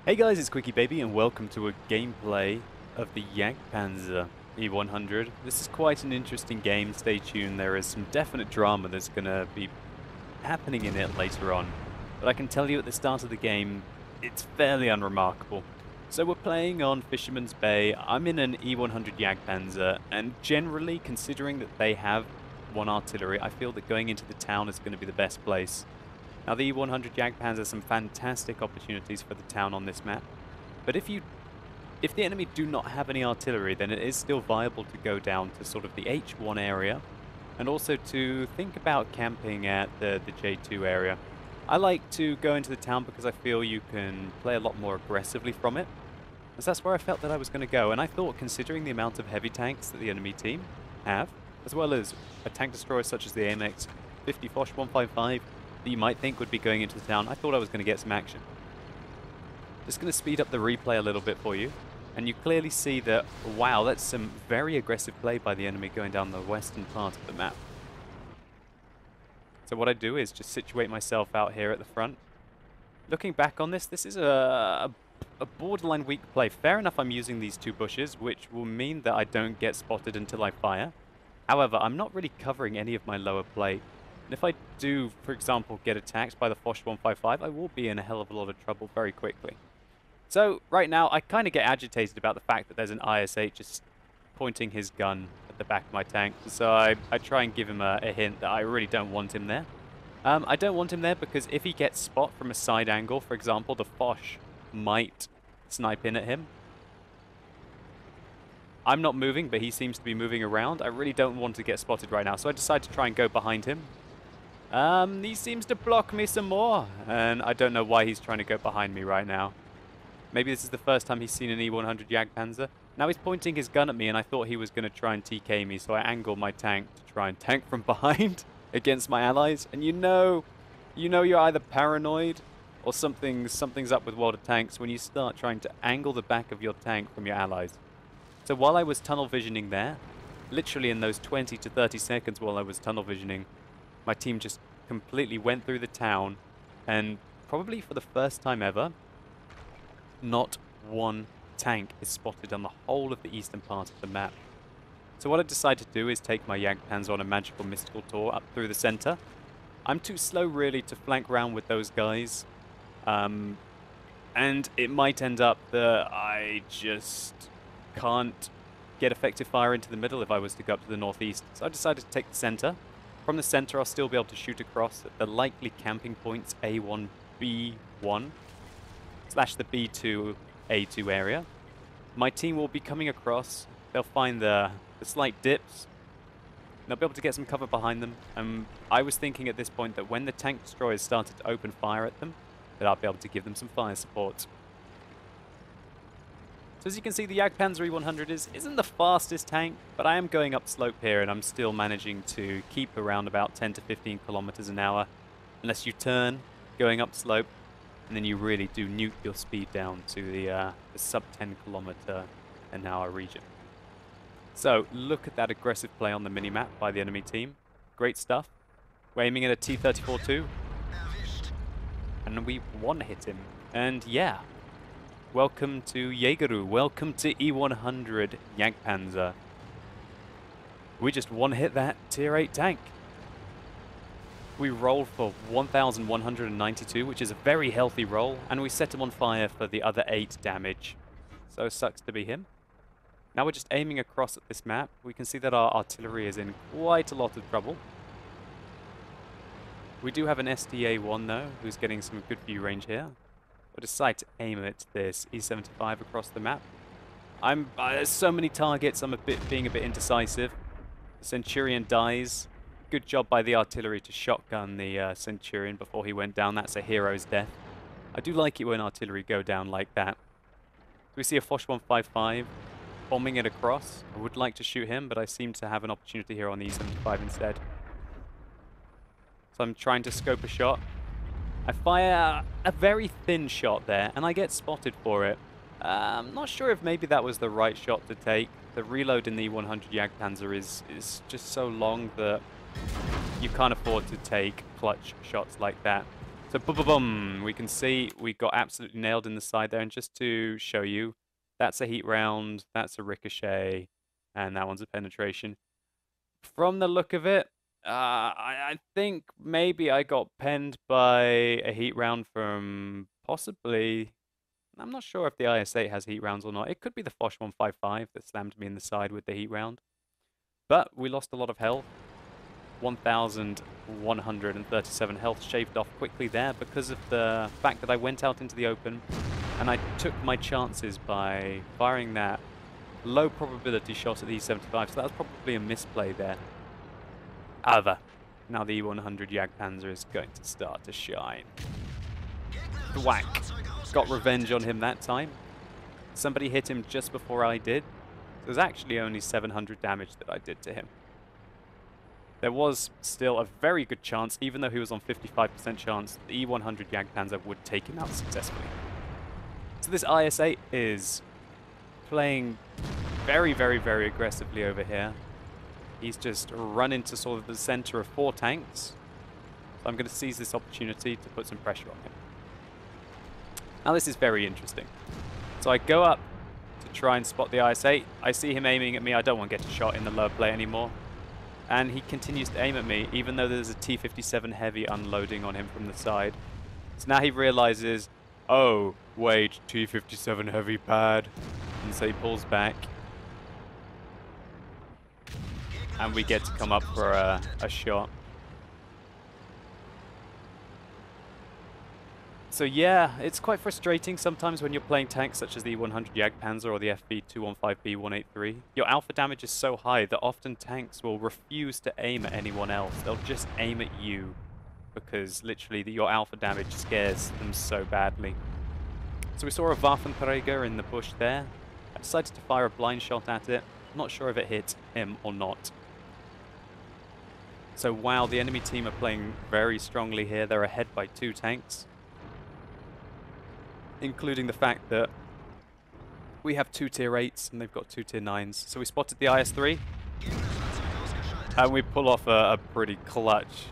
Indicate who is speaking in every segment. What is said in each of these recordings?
Speaker 1: Hey guys, it's Quickie Baby and welcome to a gameplay of the Jagdpanzer E100. This is quite an interesting game, stay tuned. There is some definite drama that's going to be happening in it later on. But I can tell you at the start of the game, it's fairly unremarkable. So we're playing on Fisherman's Bay. I'm in an E100 Jagdpanzer, and generally, considering that they have one artillery, I feel that going into the town is going to be the best place. Now the E100 Jagdpanzer has some fantastic opportunities for the town on this map, but if the enemy do not have any artillery, then it is still viable to go down to sort of the H1 area, and also to think about camping at the J2 area. I like to go into the town because I feel you can play a lot more aggressively from it, as that's where I felt that I was going to go, and I thought considering the amount of heavy tanks that the enemy team have, as well as a tank destroyer such as the AMX 50 Foch 155, that you might think would be going into the town, I thought I was going to get some action. Just going to speed up the replay a little bit for you, and you clearly see that, wow, that's some very aggressive play by the enemy going down the western part of the map. So what I do is just situate myself out here at the front. Looking back on this, this is a borderline weak play. Fair enough, I'm using these two bushes, which will mean that I don't get spotted until I fire. However, I'm not really covering any of my lower plate. And if I do, for example, get attacked by the Foch 155, I will be in a hell of a lot of trouble very quickly. So, right now, I kind of get agitated about the fact that there's an IS-8 just pointing his gun at the back of my tank. So I try and give him a hint that I really don't want him there. I don't want him there because if he gets spot from a side angle, for example, the Foch might snipe in at him. I'm not moving, but he seems to be moving around. I really don't want to get spotted right now, so I decide to try and go behind him. He seems to block me some more, and I don't know why he's trying to go behind me right now. Maybe this is the first time he's seen an E100 Jagdpanzer. Now he's pointing his gun at me, and I thought he was going to try and TK me, so I angle my tank to try and tank from behind against my allies. And you know you're either paranoid or something's up with World of Tanks when you start trying to angle the back of your tank from your allies. So while I was tunnel visioning there, literally in those 20 to 30 seconds while I was tunnel visioning, my team just completely went through the town, and probably for the first time ever, not one tank is spotted on the whole of the eastern part of the map. So what I decided to do is take my Jagdpanzer on a magical mystical tour up through the center. I'm too slow really to flank round with those guys, and it might end up that I just can't get effective fire into the middle if I was to go up to the northeast. So I decided to take the center. From the center, I'll still be able to shoot across at the likely camping points A1, B1, / the B2, A2 area. My team will be coming across. They'll find the slight dips. And they'll be able to get some cover behind them. I was thinking at this point that when the tank destroyers started to open fire at them, that I'll be able to give them some fire support. So as you can see, the Jagdpanzer E100 isn't the fastest tank, but I am going up slope here, and I'm still managing to keep around about 10 to 15 kilometers an hour, unless you turn going up slope, and then you really do nuke your speed down to the sub 10 kilometer an hour region. So look at that aggressive play on the minimap by the enemy team. Great stuff. We're aiming at a T-34-2, and we one-hit him. And yeah. Welcome to Jägeru, welcome to E100 Jagdpanzer. We just one-hit that tier 8 tank. We rolled for 1,192, which is a very healthy roll, and we set him on fire for the other 8 damage. So sucks to be him. Now we're just aiming across at this map. We can see that our artillery is in quite a lot of trouble. We do have an SDA-1 though, who's getting some good view range here. I decide to aim at this E75 across the map. There's so many targets, I'm being a bit indecisive. The Centurion dies. Good job by the artillery to shotgun the Centurion before he went down. That's a hero's death. I do like it when artillery go down like that. We see a Foch 155 bombing it across. I would like to shoot him, but I seem to have an opportunity here on the E75 instead. So I'm trying to scope a shot. I fire a very thin shot there, and I get spotted for it. I'm not sure if maybe that was the right shot to take. The reload in the 100 Jagdpanzer is just so long that you can't afford to take clutch shots like that. So boom, we can see we got absolutely nailed in the side there. And just to show you, that's a heat round, that's a ricochet, and that one's a penetration. From the look of it, I think maybe I got penned by a heat round from possibly... I'm not sure if the IS-8 has heat rounds or not. It could be the Foch 155 that slammed me in the side with the heat round. But we lost a lot of health. 1,137 health shaved off quickly there because of the fact that I went out into the open and I took my chances by firing that low probability shot at the E75, so that was probably a misplay there. However, now the E100 Jagdpanzer is going to start to shine. Thwack. Got revenge on him that time. Somebody hit him just before I did. It was actually only 700 damage that I did to him. There was still a very good chance, even though he was on 55% chance, the E100 Jagdpanzer would take him out successfully. So this IS-8 is playing very, very, very aggressively over here. He's just run into sort of the center of 4 tanks. So I'm going to seize this opportunity to put some pressure on him. Now this is very interesting. So I go up to try and spot the IS-8. I see him aiming at me. I don't want to get a shot in the lower plate anymore. And he continues to aim at me, even though there's a T-57 Heavy unloading on him from the side. So now he realizes, oh, wait, T-57 Heavy bad. And so he pulls back. And we get to come up for a shot. So yeah, it's quite frustrating sometimes when you're playing tanks such as the E100 Jagdpanzer or the FV215B183. Your alpha damage is so high that often tanks will refuse to aim at anyone else. They'll just aim at you because literally your alpha damage scares them so badly. So we saw a Waffenträger in the bush there. I decided to fire a blind shot at it. I'm not sure if it hit him or not. So wow, the enemy team are playing very strongly here. They're ahead by 2 tanks. Including the fact that we have 2 tier 8s and they've got 2 tier 9s. So we spotted the IS-3 and we pull off a pretty clutch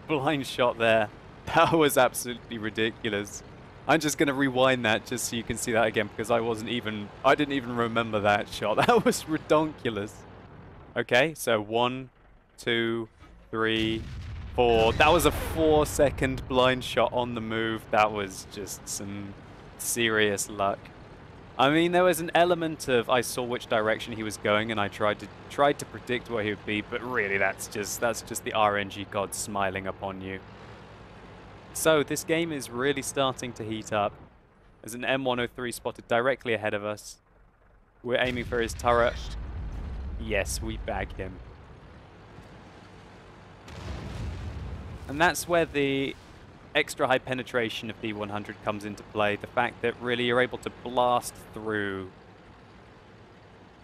Speaker 1: blind shot there. That was absolutely ridiculous. I'm just going to rewind that just so you can see that again because I didn't even remember that shot. That was redonkulous. Okay, so 1, 2, 3, 4. That was a 4-second blind shot on the move. That was just some serious luck. I mean, there was an element of I saw which direction he was going and I tried to predict where he would be, but really that's just the RNG god smiling upon you. So this game is really starting to heat up. There's an M103 spotted directly ahead of us. We're aiming for his turret. Yes, we bag him. And that's where the extra high penetration of the 100 comes into play. The fact that really you're able to blast through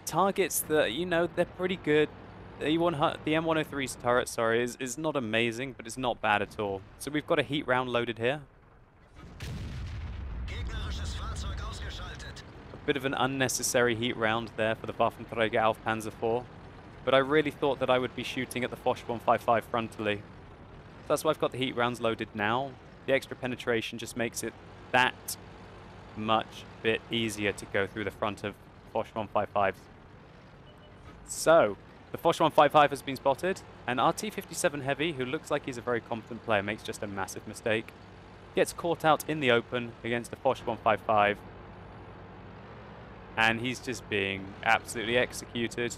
Speaker 1: targets that, you know, they're pretty good. The M103's turret, sorry, is not amazing, but it's not bad at all. So we've got a heat round loaded here. A bit of an unnecessary heat round there for the Waffenträger auf Panzer IV. But I really thought that I would be shooting at the Foch 155 frontally. That's why I've got the heat rounds loaded now. The extra penetration just makes it that much bit easier to go through the front of Foch 155s. So, the Foch 155 has been spotted, and our T-57 Heavy, who looks like he's a very competent player, makes just a massive mistake. Gets caught out in the open against the Foch 155, and he's just being absolutely executed.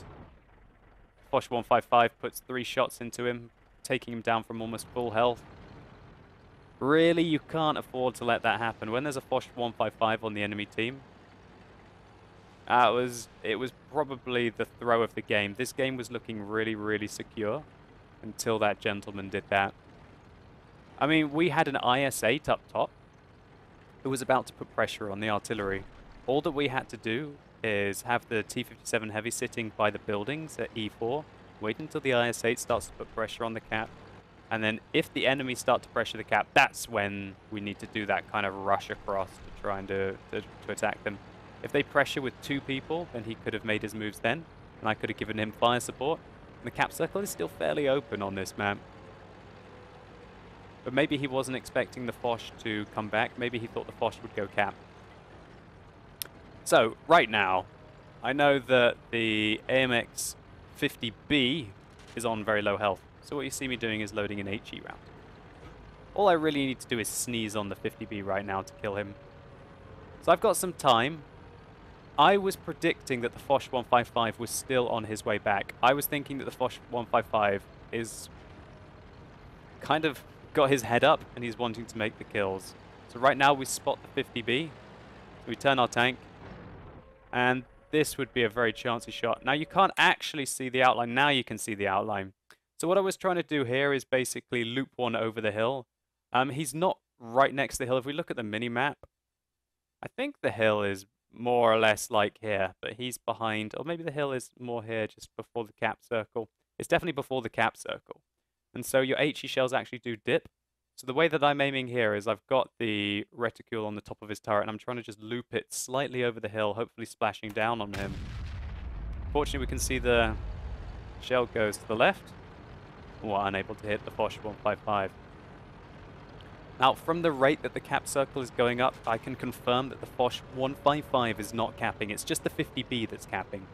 Speaker 1: Foch 155 puts 3 shots into him, taking him down from almost full health. Really, you can't afford to let that happen. When there's a Foch 155 on the enemy team, it was probably the throw of the game. This game was looking really, really secure until that gentleman did that. I mean, we had an IS-8 up top who was about to put pressure on the artillery. All that we had to do is have the T-57 Heavy sitting by the buildings at E4, wait until the IS-8 starts to put pressure on the cap, and then if the enemy start to pressure the cap, that's when we need to do that kind of rush across to try and to attack them. If they pressure with 2 people, then he could have made his moves then, and I could have given him fire support. And the cap circle is still fairly open on this map. But maybe he wasn't expecting the Foch to come back. Maybe he thought the Foch would go cap. So, right now, I know that the AMX 50B is on very low health. So what you see me doing is loading an HE round. All I really need to do is sneeze on the 50B right now to kill him. So I've got some time. I was predicting that the Foch 155 was still on his way back. I was thinking that the Foch 155 is kind of got his head up and he's wanting to make the kills. So right now we spot the 50B. So we turn our tank. And this would be a very chancy shot. Now you can't actually see the outline. Now you can see the outline. So what I was trying to do here is basically loop one over the hill. He's not right next to the hill. If we look at the mini-map, I think the hill is more or less like here, but he's behind, or maybe the hill is more here just before the cap circle. It's definitely before the cap circle. And so your HE shells actually do dip. So the way that I'm aiming here is I've got the reticule on the top of his turret and I'm trying to just loop it slightly over the hill, hopefully splashing down on him. Fortunately, we can see the shell goes to the left. We're unable to hit the Foch 155. Now, from the rate that the cap circle is going up, I can confirm that the Foch 155 is not capping. It's just the 50B that's capping.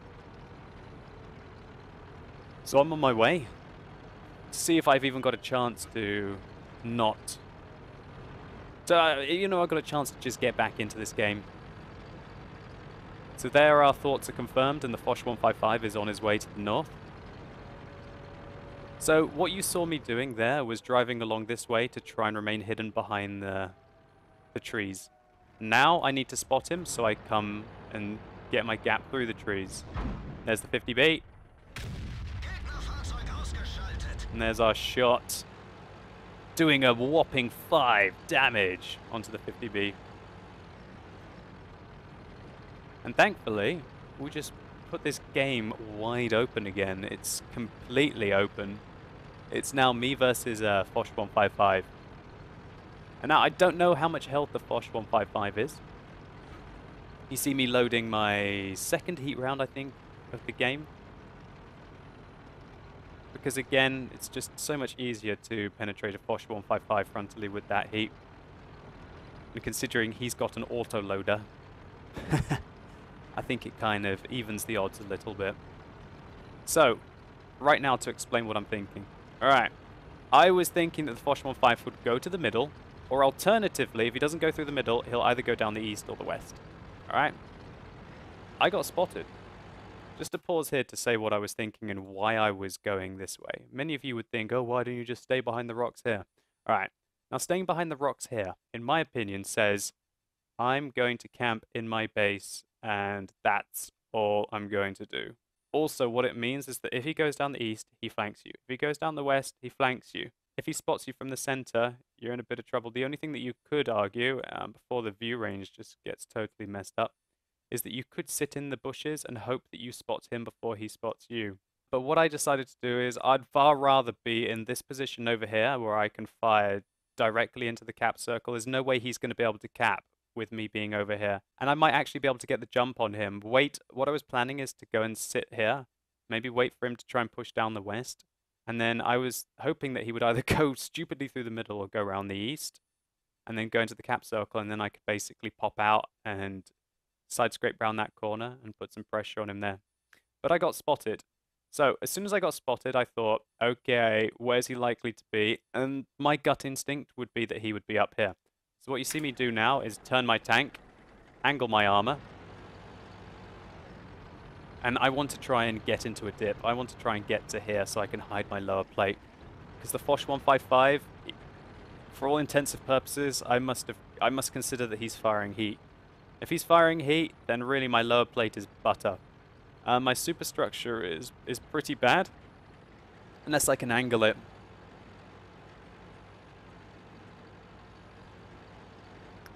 Speaker 1: So I'm on my way to see if I've even got a chance to not... you know, I've got a chance to just get back into this game. So there our thoughts are confirmed, and the Foch 155 is on his way to the north. So what you saw me doing there was driving along this way to try and remain hidden behind the trees. Now I need to spot him, so I come and get my gap through the trees. There's the 50B. And there's our shot. Doing a whopping 5 damage onto the 50B. And thankfully, we just put this game wide open again. It's completely open. It's now me versus Foch 155. And now I don't know how much health the Foch 155 is. You see me loading my second heat round, I think, of the game. Because again, it's just so much easier to penetrate a Foch 155 frontally with that heat. And considering he's got an auto loader, I think it kind of evens the odds a little bit. So, right now to explain what I'm thinking. Alright, I was thinking that the Foch 155 would go to the middle, or alternatively, if he doesn't go through the middle, he'll either go down the east or the west. Alright? I got spotted. Just to pause here to say what I was thinking and why I was going this way. Many of you would think, oh, why don't you just stay behind the rocks here? Alright, now staying behind the rocks here, in my opinion, says I'm going to camp in my base and that's all I'm going to do. Also, what it means is that if he goes down the east, he flanks you. If he goes down the west, he flanks you. If he spots you from the center, you're in a bit of trouble. The only thing that you could argue, before the view range just gets totally messed up, is that you could sit in the bushes and hope that you spot him before he spots you. But what I decided to do is I'd far rather be in this position over here where I can fire directly into the cap circle. There's no way he's going to be able to cap with me being over here. And I might actually be able to get the jump on him. Wait, what I was planning is to go and sit here, maybe wait for him to try and push down the west. And then I was hoping that he would either go stupidly through the middle or go around the east and then go into the cap circle, and then I could basically pop out and side scrape around that corner and put some pressure on him there. But I got spotted. So as soon as I got spotted, I thought, okay, where's he likely to be? And my gut instinct would be that he would be up here. So what you see me do now is turn my tank, angle my armor, and I want to try and get into a dip. I want to try and get to here so I can hide my lower plate. Because the Foch 155, for all intensive purposes, I must consider that he's firing heat. If he's firing heat, then really my lower plate is butter. My superstructure is pretty bad, unless I can angle it.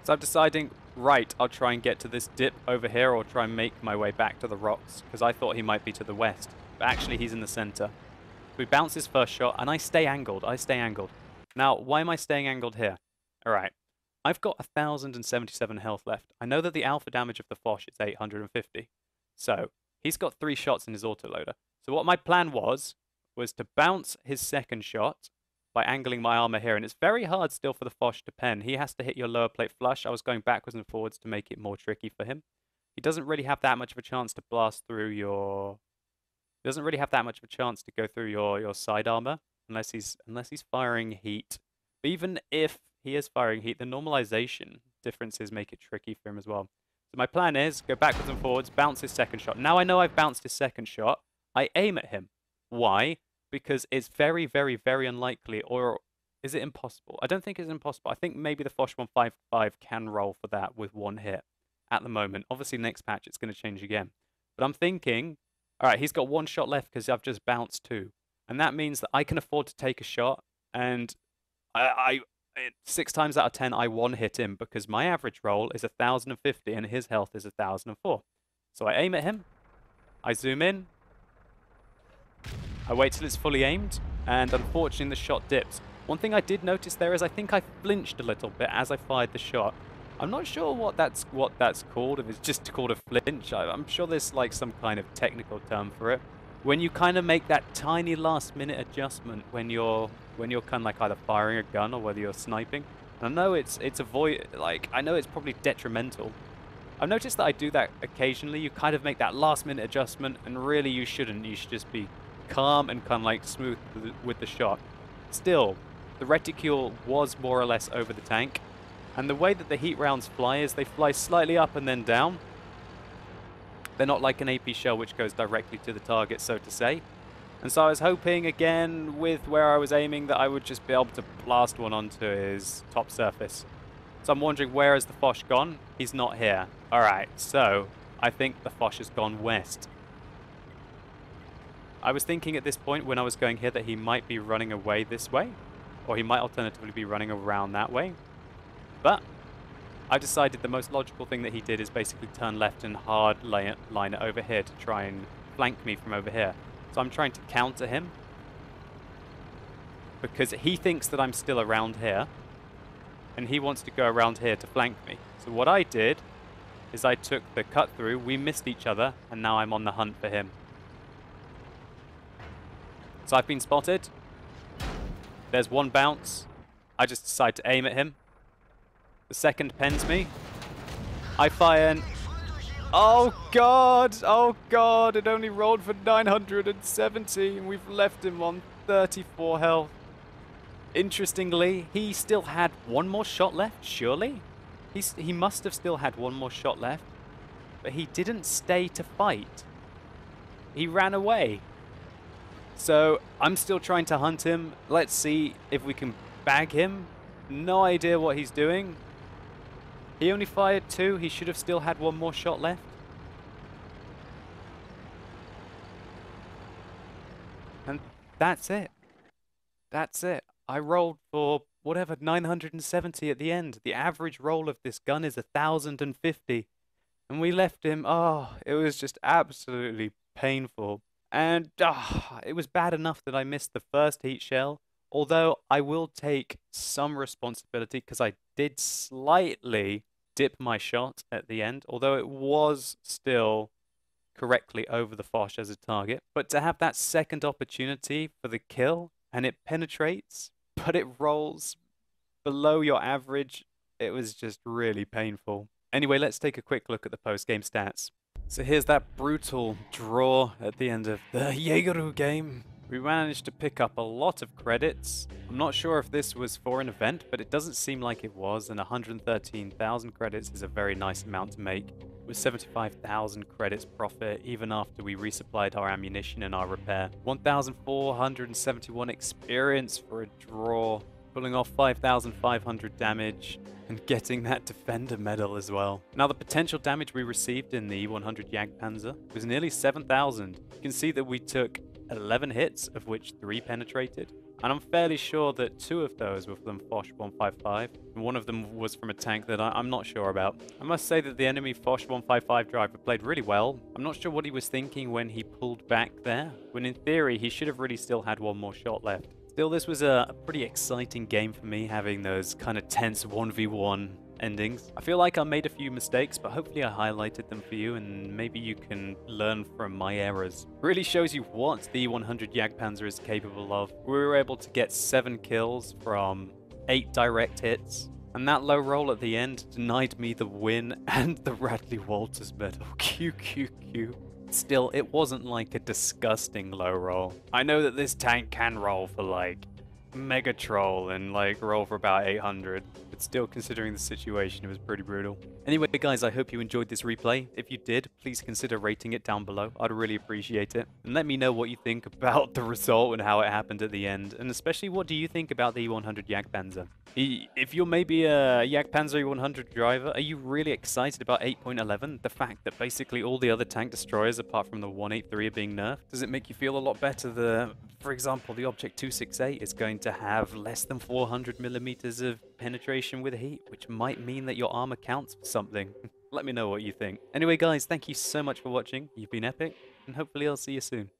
Speaker 1: So I'm deciding, right, I'll try and get to this dip over here or try and make my way back to the rocks, because I thought he might be to the west, but actually he's in the center. We bounce his first shot, and I stay angled. Now, why am I staying angled here? Alright, I've got 1,077 health left. I know that the alpha damage of the Foch is 850, so he's got 3 shots in his autoloader. So what my plan was to bounce his second shot, by angling my armor here. And it's very hard still for the Foch to pen. He has to hit your lower plate flush. I was going backwards and forwards to make it more tricky for him. He doesn't really have that much of a chance to blast through your... He doesn't really have that much of a chance to go through your side armor unless he's firing heat. But even if he is firing heat, the normalization differences make it tricky for him as well. So my plan is go backwards and forwards, bounce his second shot. Now I know I've bounced his second shot. I aim at him. Why? Because it's very, very, very unlikely, or is it impossible? I don't think it's impossible. I think maybe the Foch 155 can roll for that with one hit at the moment. Obviously, next patch it's going to change again. But I'm thinking, all right, he's got one shot left because I've just bounced two. And that means that I can afford to take a shot, and 6 times out of 10, I one-hit him because my average roll is 1,050 and his health is 1,004. So I aim at him, I zoom in, I wait till it's fully aimed, and unfortunately the shot dips. One thing I did notice there is I think I flinched a little bit as I fired the shot. I'm not sure what that's called, if it's just called a flinch. I'm sure there's like some kind of technical term for it. When you kind of make that tiny last-minute adjustment when you're kind of like either firing a gun or whether you're sniping. And I know it's I know it's probably detrimental. I've noticed that I do that occasionally. You kind of make that last-minute adjustment, and really you shouldn't. You should just be calm and kind of like smooth with the shot. Still, the reticule was more or less over the tank, and the way that the heat rounds fly is they fly slightly up and then down. They're not like an AP shell which goes directly to the target, so to say. And so I was hoping, again, with where I was aiming, that I would just be able to blast one onto his top surface. So I'm wondering, where has the Foch gone? He's not here. Alright, so I think the Foch has gone west. I was thinking at this point when I was going here that he might be running away this way, or he might alternatively be running around that way. But I decided the most logical thing that he did is basically turn left and hard line it over here to try and flank me from over here. So I'm trying to counter him because he thinks that I'm still around here and he wants to go around here to flank me. So what I did is I took the cut through, we missed each other, and now I'm on the hunt for him. So I've been spotted. There's one bounce. I just decide to aim at him. The second pens me. I fire and... Oh god! Oh god! It only rolled for 970 and we've left him on 34 health. Interestingly, he still had one more shot left, surely? He must have still had one more shot left. But he didn't stay to fight. He ran away. So I'm still trying to hunt him. Let's see if we can bag him. No idea what he's doing. He only fired 2. He should have still had one more shot left. And that's it. That's it. I rolled for whatever, 970 at the end. The average roll of this gun is 1,050. And we left him, oh, it was just absolutely painful. And it was bad enough that I missed the first heat shell. Although I will take some responsibility because I did slightly dip my shot at the end, although it was still correctly over the Foch as a target. But to have that second opportunity for the kill, and it penetrates, but it rolls below your average, it was just really painful. Anyway, let's take a quick look at the post-game stats. So here's that brutal draw at the end of the Jaegeru game. We managed to pick up a lot of credits. I'm not sure if this was for an event, but it doesn't seem like it was, and 113,000 credits is a very nice amount to make, with 75,000 credits profit even after we resupplied our ammunition and our repair. 1,471 experience for a draw, pulling off 5,500 damage, and getting that Defender medal as well. Now the potential damage we received in the 100 Jagdpanzer was nearly 7,000. You can see that we took 11 hits, of which 3 penetrated. And I'm fairly sure that 2 of those were from Foch 155, and 1 of them was from a tank that I'm not sure about. I must say that the enemy Foch 155 driver played really well. I'm not sure what he was thinking when he pulled back there, when in theory he should have really still had 1 more shot left. Still, this was a pretty exciting game for me, having those kind of tense 1v1 endings. I feel like I made a few mistakes, but hopefully I highlighted them for you, and maybe you can learn from my errors. Really shows you what the 100 Jagdpanzer is capable of. We were able to get 7 kills from 8 direct hits, and that low roll at the end denied me the win and the Radley Walters medal. QQQ. Still, it wasn't like a disgusting low roll. I know that this tank can roll for like Mega Troll and like roll for about 800, but still, considering the situation, it was pretty brutal. Anyway guys, I hope you enjoyed this replay. If you did, please consider rating it down below. I'd really appreciate it. And let me know what you think about the result and how it happened at the end, and especially what do you think about the 100 Jagdpanzer. If you're maybe a Jagdpanzer 100 driver, are you really excited about 8.11? The fact that basically all the other tank destroyers apart from the 183 are being nerfed? Does it make you feel a lot better that, for example, the Object 268 is going to have less than 400 millimeters of penetration with heat, which might mean that your armor counts for something? Let me know what you think. Anyway guys, thank you so much for watching. You've been epic, and hopefully I'll see you soon.